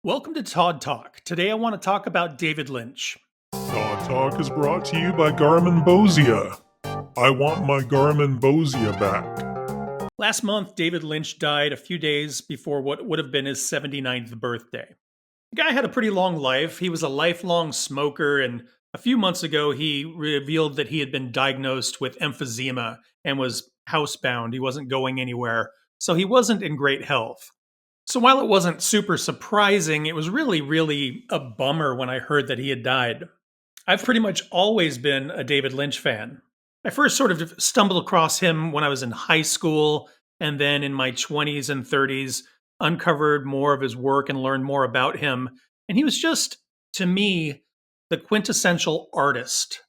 Welcome to Todd Talk. Today I want to talk about David Lynch. Todd Talk is brought to you by Garmin Bosia. I want my Garmin Bosia back. Last month, David Lynch died a few days before what would have been his 79th birthday. The guy had a pretty long life. He was a lifelong smoker, and a few months ago, he revealed that he had been diagnosed with emphysema and was housebound. He wasn't going anywhere, so he wasn't in great health. So while it wasn't super surprising, it was really a bummer when I heard that he had died. I've pretty much always been a David Lynch fan. I first sort of stumbled across him when I was in high school, and then in my 20s and 30s, uncovered more of his work and learned more about him. And he was just, to me, the quintessential artist.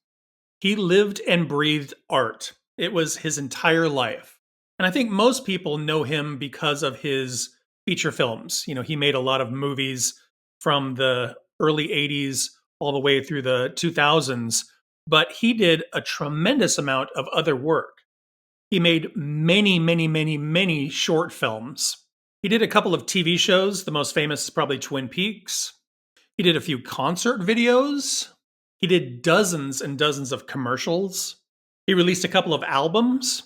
He lived and breathed art. It was his entire life. And I think most people know him because of his feature films. You know, he made a lot of movies from the early 80s all the way through the 2000s, but he did a tremendous amount of other work. He made many short films. He did a couple of TV shows. The most famous is probably Twin Peaks. He did a few concert videos. He did dozens and dozens of commercials. He released a couple of albums.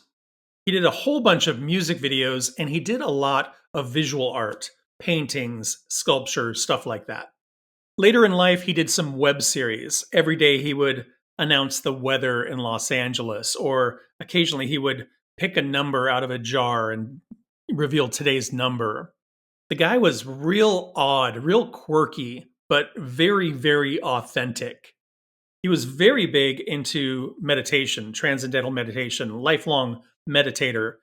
He did a whole bunch of music videos, and he did a lot of visual art, paintings, sculpture, stuff like that. Later in life, he did some web series. Every day he would announce the weather in Los Angeles, or occasionally he would pick a number out of a jar and reveal today's number. The guy was real odd, real quirky, but very authentic. He was very big into meditation, transcendental meditation, lifelong meditator.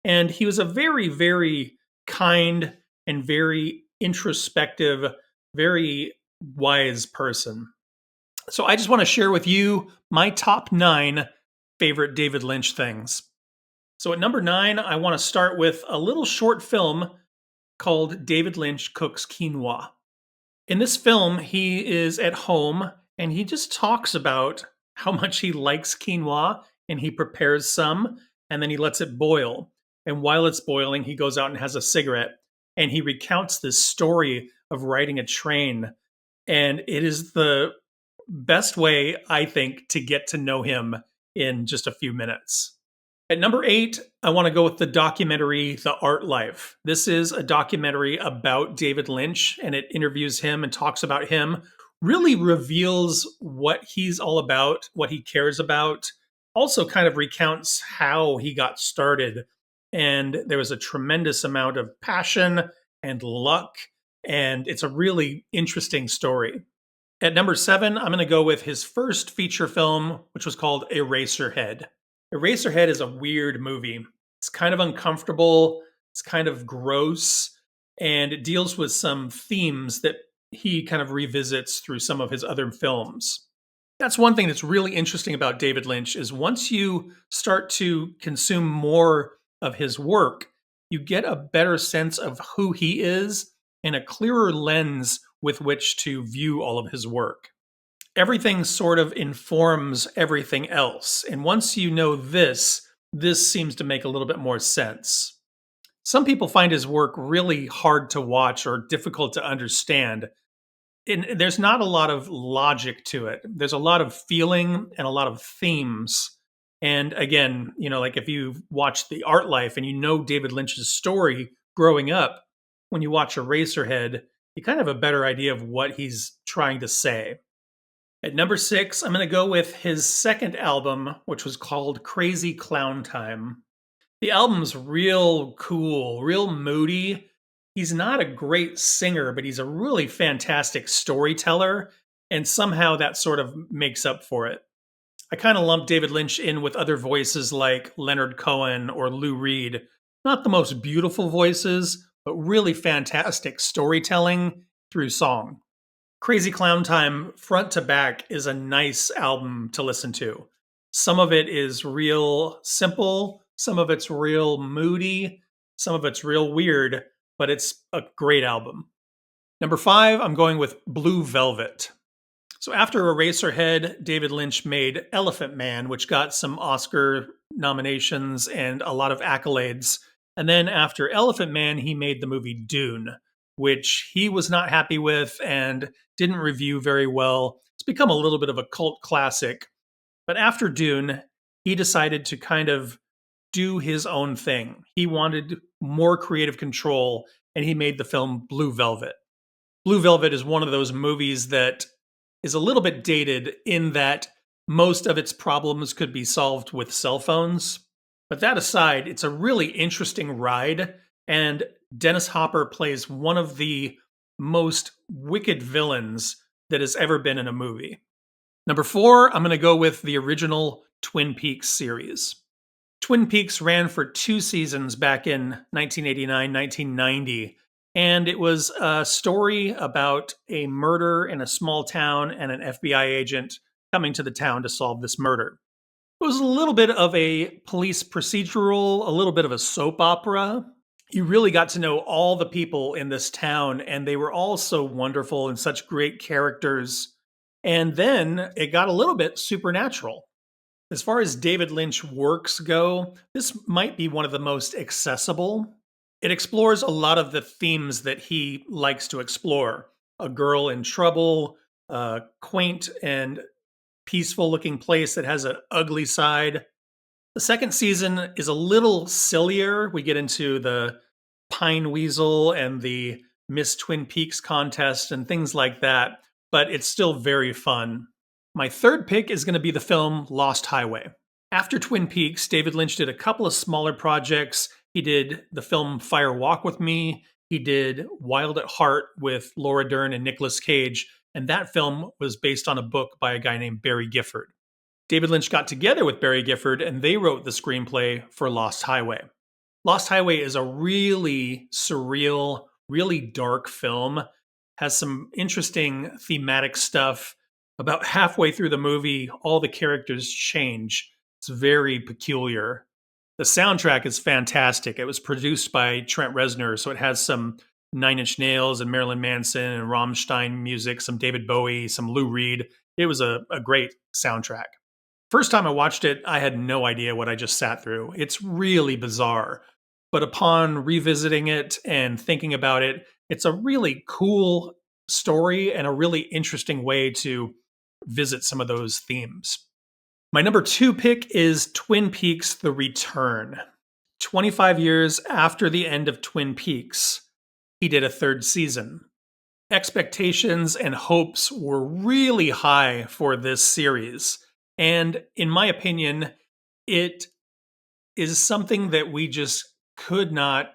And he was a very kind and very introspective, very wise person. So I just want to share with you my top 9 favorite David Lynch things. So at number 9, I want to start with a little short film called David Lynch Cooks Quinoa. In this film, he is at home and he just talks about how much he likes quinoa, and he prepares some and then he lets it boil. And while it's boiling, he goes out and has a cigarette, and he recounts this story of riding a train. And it is the best way, I think, to get to know him in just a few minutes. At number 8, I want to go with the documentary, The Art Life. This is a documentary about David Lynch, and it interviews him and talks about him, really reveals what he's all about, what he cares about, also kind of recounts how he got started. And there was a tremendous amount of passion and luck, and it's a really interesting story. At number 7, I'm going to go with his first feature film, which was called Eraserhead. Eraserhead is a weird movie. It's kind of uncomfortable, it's kind of gross, and it deals with some themes that he kind of revisits through some of his other films. That's one thing that's really interesting about David Lynch is once you start to consume more of his work, you get a better sense of who he is and a clearer lens with which to view all of his work. Everything sort of informs everything else. And once you know this seems to make a little bit more sense. Some people find his work really hard to watch or difficult to understand. And there's not a lot of logic to it. There's a lot of feeling and a lot of themes. And again, you know, like if you've watched The Art Life and you know David Lynch's story growing up, when you watch Eraserhead, you kind of have a better idea of what he's trying to say. At number 6, I'm going to go with his second album, which was called Crazy Clown Time. The album's real cool, real moody. He's not a great singer, but he's a really fantastic storyteller, and somehow that sort of makes up for it. I kind of lump David Lynch in with other voices like Leonard Cohen or Lou Reed. Not the most beautiful voices, but really fantastic storytelling through song. Crazy Clown Time, front to back, is a nice album to listen to. Some of it is real simple, some of it's real moody, some of it's real weird, but it's a great album. Number 5, I'm going with Blue Velvet. So after Eraserhead, David Lynch made Elephant Man, which got some Oscar nominations and a lot of accolades. And then after Elephant Man, he made the movie Dune, which he was not happy with and didn't review very well. It's become a little bit of a cult classic. But after Dune, he decided to kind of do his own thing. He wanted more creative control, and he made the film Blue Velvet. Blue Velvet is one of those movies that is a little bit dated in that most of its problems could be solved with cell phones. But that aside, it's a really interesting ride, and Dennis Hopper plays one of the most wicked villains that has ever been in a movie. Number four, I'm going to go with the original Twin Peaks series. Twin Peaks ran for 2 seasons back in 1989, 1990, and it was a story about a murder in a small town and an FBI agent coming to the town to solve this murder. It was a little bit of a police procedural, a little bit of a soap opera. You really got to know all the people in this town, and they were all so wonderful and such great characters. And then it got a little bit supernatural. As far as David Lynch works go, this might be one of the most accessible. It explores a lot of the themes that he likes to explore: a girl in trouble, a quaint and peaceful looking place that has an ugly side. The second season is a little sillier. We get into the Pine Weasel and the Miss Twin Peaks contest and things like that, but it's still very fun. My third pick is going to be the film Lost Highway. After Twin Peaks, David Lynch did a couple of smaller projects. He did the film Fire Walk with Me. He did Wild at Heart with Laura Dern and Nicolas Cage, and that film was based on a book by a guy named Barry Gifford. David Lynch got together with Barry Gifford, and they wrote the screenplay for Lost Highway. Lost Highway is a really surreal, really dark film, has some interesting thematic stuff. About halfway through the movie, all the characters change. It's very peculiar. The soundtrack is fantastic. It was produced by Trent Reznor, so it has some Nine Inch Nails and Marilyn Manson and Rammstein music, some David Bowie, some Lou Reed. It was a great soundtrack. First time I watched it, I had no idea what I just sat through. It's really bizarre. But upon revisiting it and thinking about it, it's a really cool story and a really interesting way to visit some of those themes. My number two pick is Twin Peaks: The Return. 25 years after the end of Twin Peaks, he did a third season. Expectations and hopes were really high for this series. And in my opinion, it is something that we just could not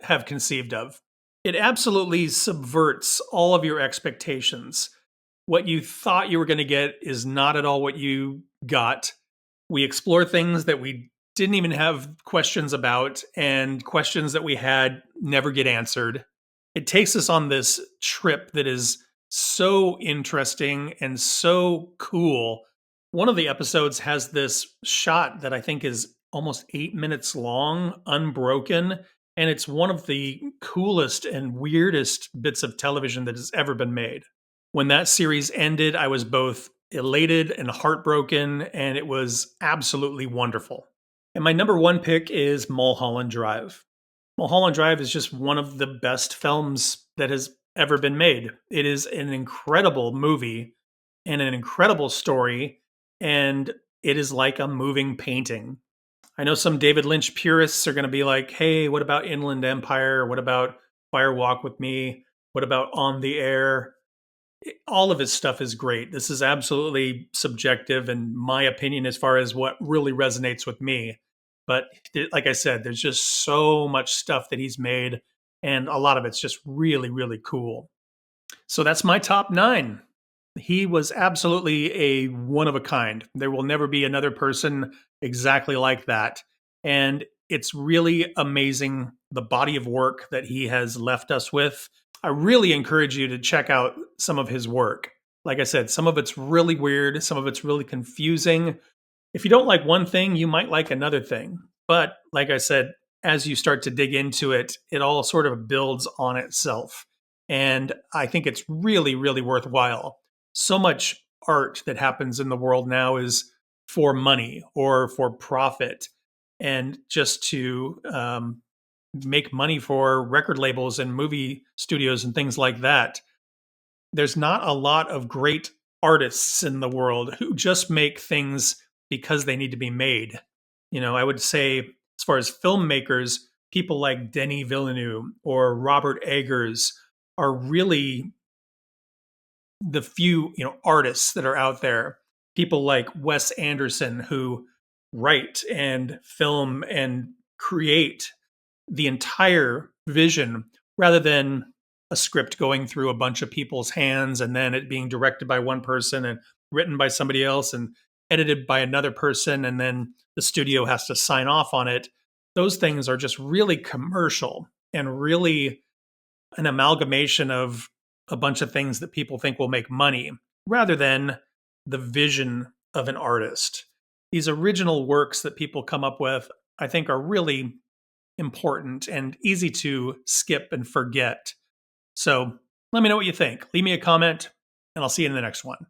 have conceived of. It absolutely subverts all of your expectations. What you thought you were going to get is not at all what you got. We explore things that we didn't even have questions about, and questions that we had never get answered. It takes us on this trip that is so interesting and so cool. One of the episodes has this shot that I think is almost 8 minutes long, unbroken, and it's one of the coolest and weirdest bits of television that has ever been made. When that series ended, I was both elated and heartbroken, and it was absolutely wonderful. And my number one pick is Mulholland Drive. Mulholland Drive is just one of the best films that has ever been made. It is an incredible movie and an incredible story, and it is like a moving painting. I know some David Lynch purists are going to be like, hey, what about Inland Empire? What about Fire Walk with Me? What about On the Air? All of his stuff is great. This is absolutely subjective and my opinion as far as what really resonates with me. But like I said, there's just so much stuff that he's made, and a lot of it's just really, really cool. So that's my top 9. He was absolutely a one of a kind. There will never be another person exactly like that. And it's really amazing the body of work that he has left us with. I really encourage you to check out some of his work. Like I said, some of it's really weird, some of it's really confusing. If you don't like one thing, you might like another thing. But like I said, as you start to dig into it, it all sort of builds on itself. And I think it's really, really worthwhile. So much art that happens in the world now is for money or for profit, and just to make money for record labels and movie studios and things like that. There's not a lot of great artists in the world who just make things because they need to be made. I would say, as far as filmmakers, people like Denis Villeneuve or Robert Eggers are really the few, artists that are out there. People like Wes Anderson who write and film and create the entire vision rather than a script going through a bunch of people's hands and then it being directed by one person and written by somebody else and edited by another person and then the studio has to sign off on it. Those things are just really commercial and really an amalgamation of a bunch of things that people think will make money rather than the vision of an artist. These original works that people come up with, I think, are really important and easy to skip and forget. So let me know what you think. Leave me a comment, and I'll see you in the next one.